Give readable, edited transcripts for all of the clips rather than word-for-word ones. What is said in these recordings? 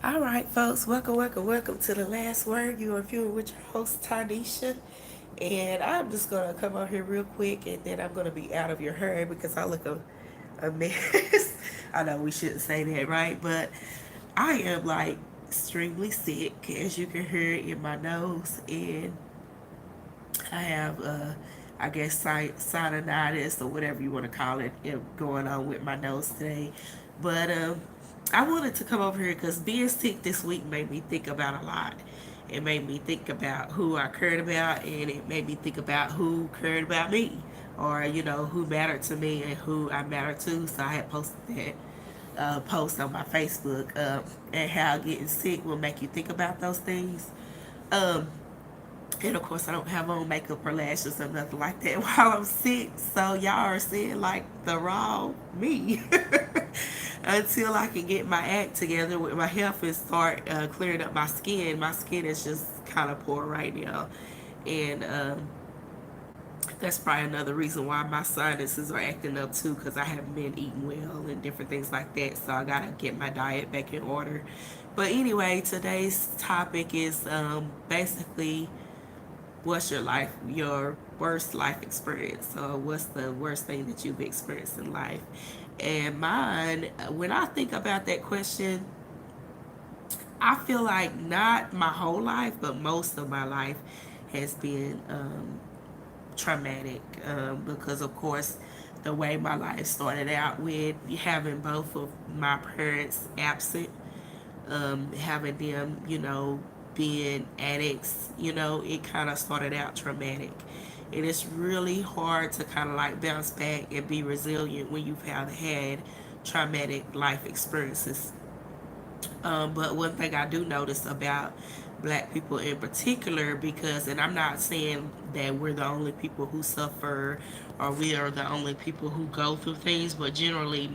All right, folks, welcome to the last word. You are viewing with your host, Tanisha. And I'm just going to come on here real quick and then I'm going to be out of your hair because I look a mess. I know we shouldn't say that, right? But I am like extremely sick, as you can hear in my nose. And I have, I guess, sinusitis or whatever you want to call it, going on with my nose today. But I wanted to come over here because being sick this week made me think about a lot. It made me think about who I cared about, and it made me think about who cared about me, or who mattered to me and who I mattered to. So I had posted that post on my Facebook, and how getting sick will make you think about those things. Um, and of course, I don't have on makeup or lashes or nothing like that while I'm sick. So y'all are seeing like the raw me until I can get my act together with my health and start clearing up my skin. My skin is just kind of poor right now. And that's probably another reason why my sinuses are acting up too, because I haven't been eating well and different things like that. So I gotta get my diet back in order. But anyway, today's topic is basically what's your worst life experience. So what's the worst thing that you've experienced in life? And mine, when I think about that question, I feel like not my whole life, but most of my life has been traumatic, because of course the way my life started out with having both of my parents absent, having them, being addicts, it kind of started out traumatic. And it's really hard to kind of like bounce back and be resilient when you've had traumatic life experiences. But one thing I do notice about black people in particular, because, and I'm not saying that we're the only people who suffer or we are the only people who go through things, but generally,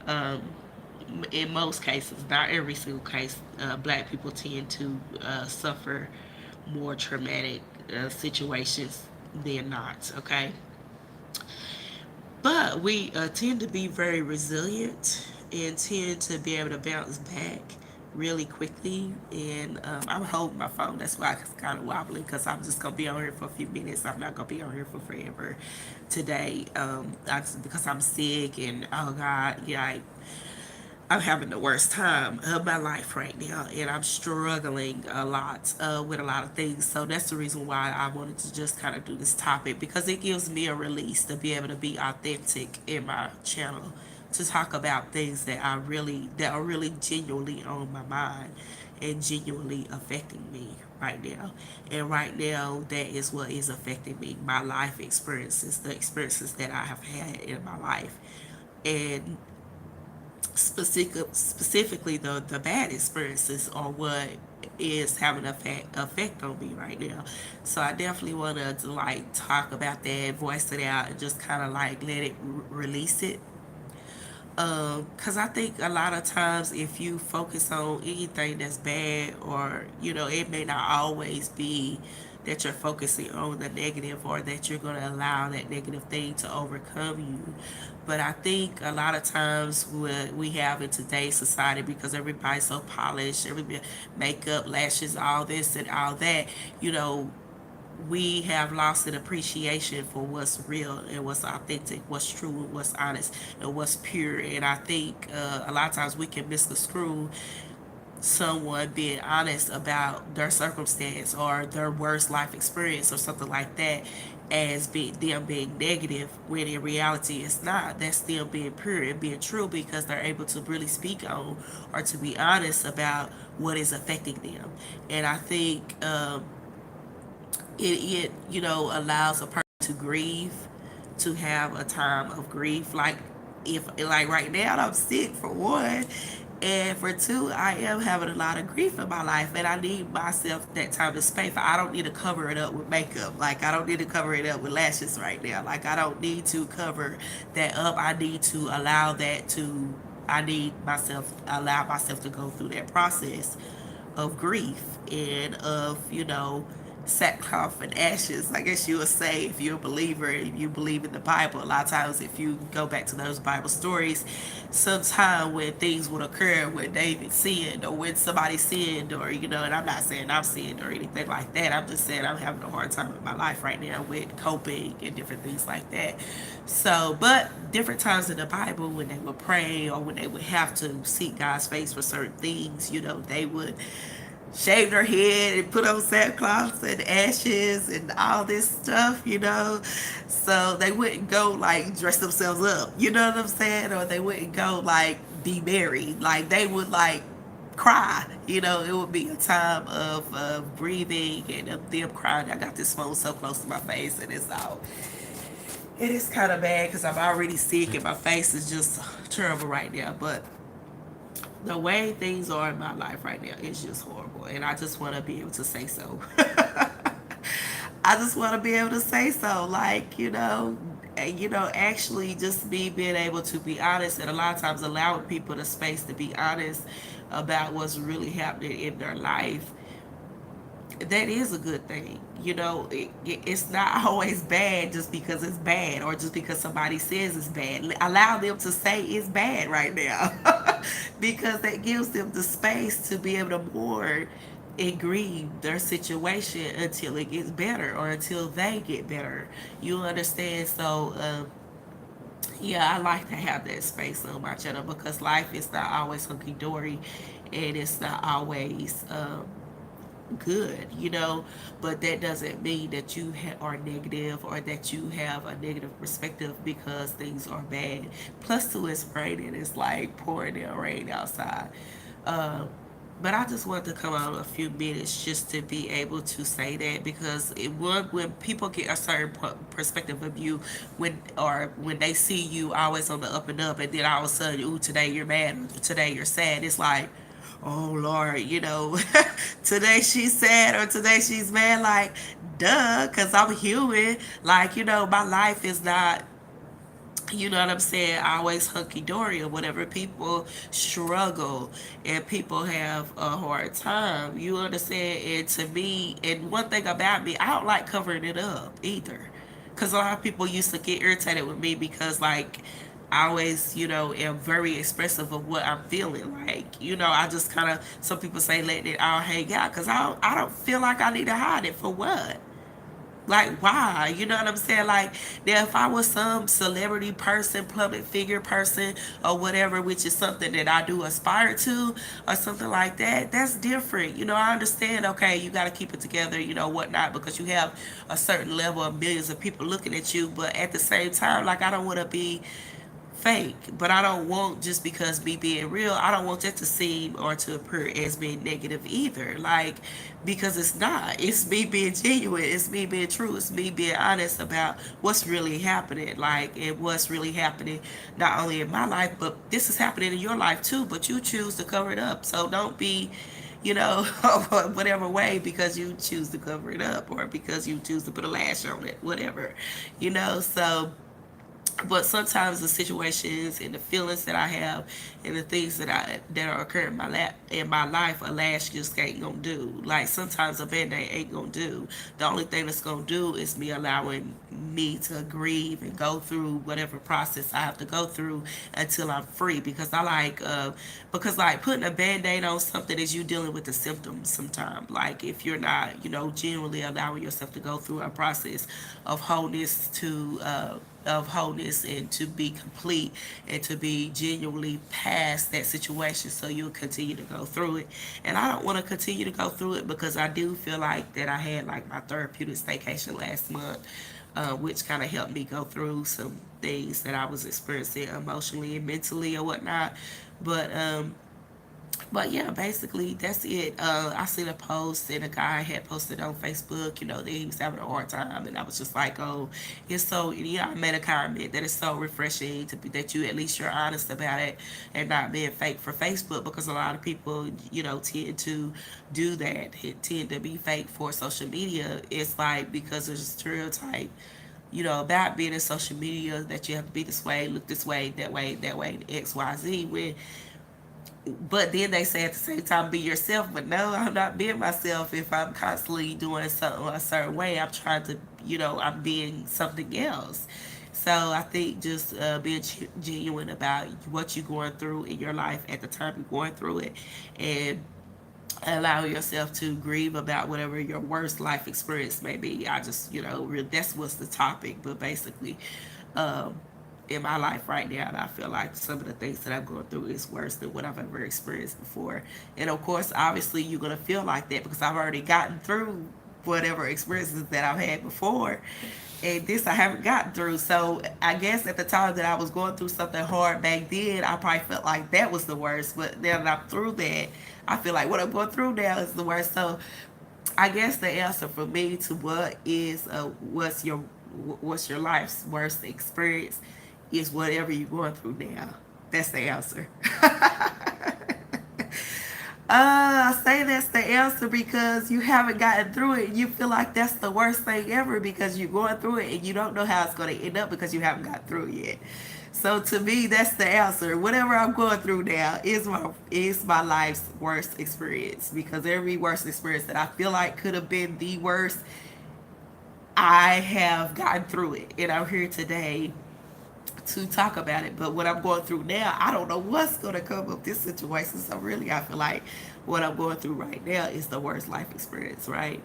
um, in most cases, not every single case, black people tend to suffer more traumatic situations than not, okay? But we tend to be very resilient and tend to be able to bounce back really quickly. And I'm holding my phone. That's why it's kind of wobbly because I'm just going to be on here for a few minutes. I'm not going to be on here for forever today, because I'm sick and oh God, yeah, I'm having the worst time of my life right now, and I'm struggling a lot with a lot of things. So that's the reason why I wanted to just kind of do this topic, because it gives me a release to be able to be authentic in my channel, to talk about things that are really genuinely on my mind and genuinely affecting me right now. And right now, that is what is affecting me: my life experiences, the experiences that I have had in my life, and specifically the bad experiences are what is having an effect on me right now. So I definitely want to like talk about that, voice it out, and just kind of like let it release it. Because I think a lot of times if you focus on anything that's bad, or it may not always be that you're focusing on the negative, or that you're going to allow that negative thing to overcome you. But I think a lot of times what we have in today's society, because everybody's so polished, everybody makeup, lashes, all this and all that, you know, we have lost an appreciation for what's real and what's authentic, what's true and what's honest and what's pure. And I think a lot of times we can misconstrue someone being honest about their circumstance or their worst life experience or something like that as them being negative, when in reality it's not. That's them being pure and being true, because they're able to really speak on or to be honest about what is affecting them. And I think it allows a person to grieve, to have a time of grief. Like, if like right now I'm sick, for one, and for two, I am having a lot of grief in my life, and I need myself that time to space. I don't need to cover it up with makeup. Like, I don't need to cover it up with lashes right now. Like, I don't need to cover that up. I need to allow myself to go through that process of grief and of sackcloth and ashes. I guess you would say, if you're a believer, if you believe in the Bible, a lot of times if you go back to those Bible stories, sometime when things would occur when David sinned or when somebody sinned, or and I'm not saying I'm sinned or anything like that. I'm just saying I'm having a hard time in my life right now with coping and different things like that. So, but different times in the Bible when they would pray or when they would have to seek God's face for certain things, they would shave their head and put on sackcloth and ashes and all this stuff. So they wouldn't go like dress themselves up, you know what I'm saying? Or they wouldn't go like be married. Like they would like cry. It would be a time of breathing and of them crying. I got this phone so close to my face and it is kind of bad because I'm already sick and my face is just terrible right now. But the way things are in my life right now is just horrible, and I just want to be able to say so. I just want to be able to say so, like actually just me being able to be honest, and a lot of times allowing people the space to be honest about what's really happening in their life. That is a good thing. It's not always bad just because it's bad or just because somebody says it's bad. Allow them to say it's bad right now because that gives them the space to be able to mourn and grieve their situation until it gets better or until they get better. You understand? So, yeah, I like to have that space on my channel because life is not always hunky dory and it's not always good. But that doesn't mean that you are negative or that you have a negative perspective because things are bad. Plus, two, it's raining. It's like pouring down rain outside. Um, but I just wanted to come out a few minutes just to be able to say that because when people get a certain perspective of you, when they see you always on the up and up, and then all of a sudden, ooh, today you're mad, today you're sad. It's like, oh Lord, today she's sad or today she's mad. Like, duh, because I'm human. Like, my life is not, you know what I'm saying, always hunky dory or whatever. People struggle and people have a hard time. You understand? And to me, and one thing about me, I don't like covering it up either. Because a lot of people used to get irritated with me because, like, I always, am very expressive of what I'm feeling. Like, I just kind of, some people say, let it all hang out. Because I don't feel like I need to hide it for what? Like, why? You know what I'm saying? Like, now, if I was some celebrity person, public figure person, or whatever, which is something that I do aspire to, or something like that, that's different. I understand, okay, you got to keep it together, whatnot, because you have a certain level of millions of people looking at you. But at the same time, like, I don't want to be fake, but I don't want, just because me being real, I don't want that to seem or to appear as being negative either. Like, because it's not. It's me being genuine. It's me being true. It's me being honest about what's really happening. Like, and what's really happening not only in my life, but this is happening in your life too. But you choose to cover it up. So don't be, whatever way, because you choose to cover it up or because you choose to put a lash on it, whatever. So, but sometimes the situations and the feelings that I have and the things that are occurring in my life, a lash just ain't gonna do. Like, sometimes a band-aid ain't gonna do. The only thing that's gonna do is me allowing me to grieve and go through whatever process I have to go through until I'm free. Because like putting a band-aid on something is you dealing with the symptoms sometimes. Like, if you're not, genuinely allowing yourself to go through a process of wholeness and to be complete and to be genuinely past that situation, so you'll continue to go through it. And I don't want to continue to go through it because I do feel like that I had like my therapeutic staycation last month, which kind of helped me go through some things that I was experiencing emotionally and mentally or whatnot. But yeah, basically that's it. I seen a post and a guy had posted on Facebook, that he was having a hard time, and I was just like, oh, it's so. Yeah, I made a comment that it's so refreshing to be that you at least you're honest about it and not being fake for Facebook, because a lot of people, tend to do that. It tend to be fake for social media. It's like because there's a stereotype, about being in social media, that you have to be this way, look this way, that way, X, Y, Z. When but then they say at the same time, be yourself. But no, I'm not being myself. If I'm constantly doing something a certain way, I'm trying to, I'm being something else. So I think just being genuine about what you're going through in your life at the time you're going through it, and allow yourself to grieve about whatever your worst life experience may be. I just, that's what's the topic. But basically, um, in my life right now, and I feel like some of the things that I'm going through is worse than what I've ever experienced before. And of course, obviously, you're going to feel like that because I've already gotten through whatever experiences that I've had before. And this I haven't gotten through. So I guess at the time that I was going through something hard back then, I probably felt like that was the worst. But now that I'm through that, I feel like what I'm going through now is the worst. So I guess the answer for me to what's your life's worst experience is whatever you're going through now. That's the answer. I say that's the answer because you haven't gotten through it. And you feel like that's the worst thing ever because you're going through it and you don't know how it's going to end up because you haven't got through it yet. So to me, that's the answer. Whatever I'm going through now is my life's worst experience because every worst experience that I feel like could have been the worst, I have gotten through it, and I'm here today to talk about it. But what I'm going through now, I don't know what's going to come of this situation. So really, I feel like what I'm going through right now is the worst life experience, right?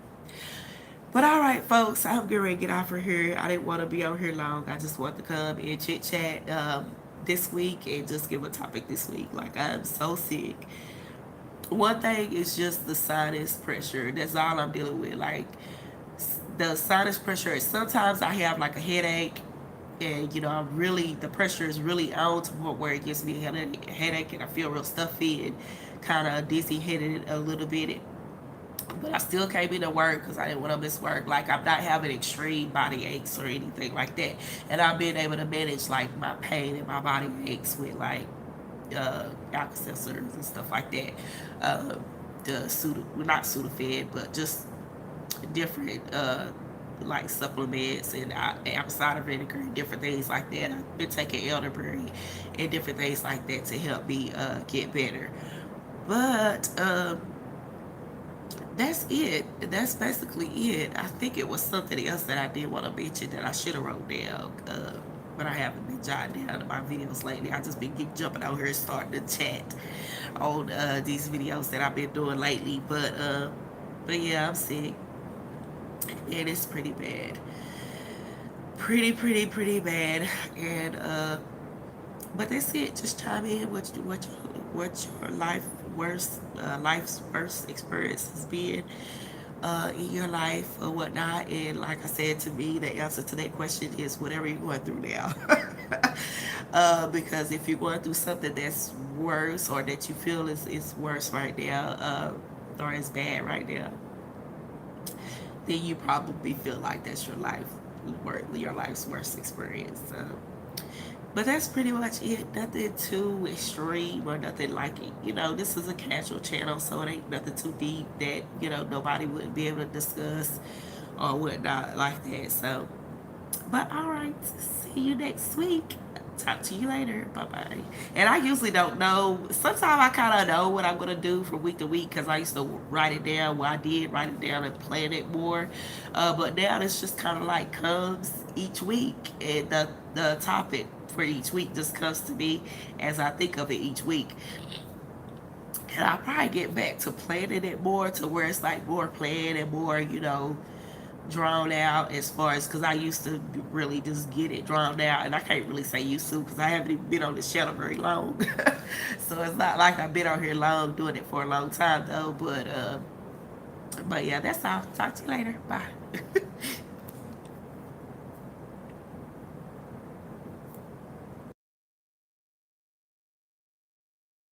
But all right, folks, I'm getting ready to get off of here. I didn't want to be out here long. I just want to come and chit chat this week and just give a topic this week. Like, I'm so sick. One thing is just the sinus pressure. That's all I'm dealing with. Like, the sinus pressure. Sometimes I have like a headache, and I'm really, the pressure is really on to the point where it gives me a headache, and I feel real stuffy and kind of dizzy headed a little bit. But I still came into work because I didn't want to miss work. Like, I'm not having extreme body aches or anything like that, and I've been able to manage like my pain and my body aches with like Alka-Seltzers and stuff like that. The not Sudafed, but just different like supplements and apple cider vinegar and different things like that. I've been taking elderberry and different things like that to help me get better. But that's it. That's basically it. I think it was something else that I did want to mention that I should have wrote down. But I haven't been jotting down in my videos lately. I just been jumping out here and starting to chat on these videos that I've been doing lately. But yeah, I'm sick, and it's pretty bad. Pretty bad. And but that's it. Just chime in what your life's worst experience has been in your life or whatnot. And like I said, to me, the answer to that question is whatever you're going through now. Because if you're going through something that's worse or that you feel is worse right now, or is bad right now, then you probably feel like that's your life's worst experience. But that's pretty much it. Nothing too extreme or nothing like it. This is a casual channel, so it ain't nothing too deep that, nobody wouldn't be able to discuss or whatnot like that. So, but all right, see you next week. Talk to you later. Bye bye. And I usually don't know. Sometimes I kind of know what I'm going to do from week to week because I used to write it down. Well, I did write it down and plan it more. But now it's just kind of like comes each week. And the topic for each week just comes to me as I think of it each week. And I'll probably get back to planning it more to where it's like more planned and more, drawn out as far as because I used to really just get it drawn out, and I can't really say used to because I haven't even been on this channel very long. So it's not like I've been on here long doing it for a long time though. But yeah, that's all. Talk to you later. Bye.